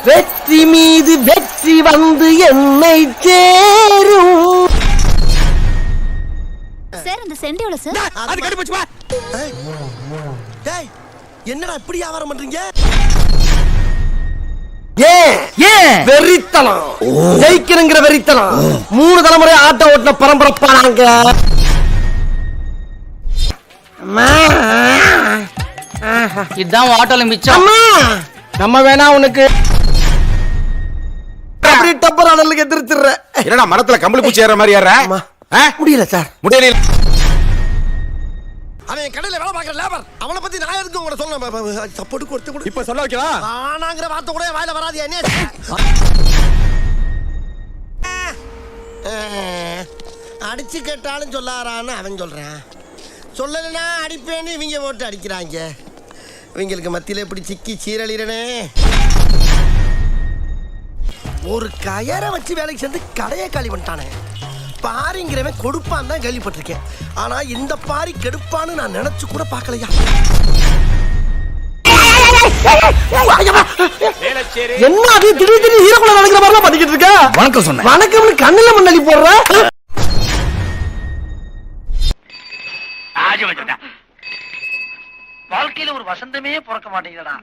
வெற்றி மீது வெற்றி வந்து என்னை சேரும். சார் அந்த சென்ட் எவ்வளவு சார்? அது கட்டி போச்சு. டேய் என்னடா இப்படி வியாபாரம் பண்றீங்க? ஏன் வெறித்தனம், ஜெயிக்கணுங்கிற வெறித்தனம். 3 தலைமுறை ஆட்ட ஓட்டின பரம்பரப்பா நாங்க. இதான் ஆட்டோல மிச்சம். நம்ம வேணா உனக்கு அப்படி டப்பர் ஆடலுக்கு எதிர்த்துற. என்னடா மரத்துல கம்பளி பூச்சி ஏற மாதிரி ஏற? முடியல சார், முடியல. அவன் கடையில வேலை பார்க்கற லேபர். அவனை பத்தி நான் எதுக்கு உங்களை சொல்லணும்? சப்போர்ட் கொடுத்து கொடு. இப்ப சொல்ல வைக்கலாம். ஆனாங்கற வார்த்தை கூட வாயில வராது. என்ன அடிச்சு கேட்டாலும் சொல்லாரான்னு அவன் சொல்றான். சொல்லலைன்னா அடிப்பேன்னு இவங்க போட்டு அடிக்கிறாங்க. இவங்களுக்கு மத்தியில இப்படி சிக்கி சீரழிறனே. ஒரு கயரை வச்சு வேலைக்கு சேர்ந்து கடையை காலி பண்ணிட்டானே. பாரிங்கிறவன் கொடுப்பான் தான் கேள்விப்பட்டிருக்கேன். ஆனா இந்த பாரி கெடுப்பான்னு நான் நினைச்சு கூட பார்க்கலையா. என்ன அது திடீர் திடீர் ஹீரோக்குள்ள நடக்கிற மாதிரிலாம் பண்ணிக்கிட்டு இருக்க? வணக்கம் சொன்ன. வணக்கம் கண்ணுல மண்ணலி போடுற. வாழ்க்கையில ஒரு வசந்தமே பிறக்க மாட்டேங்குதுடா.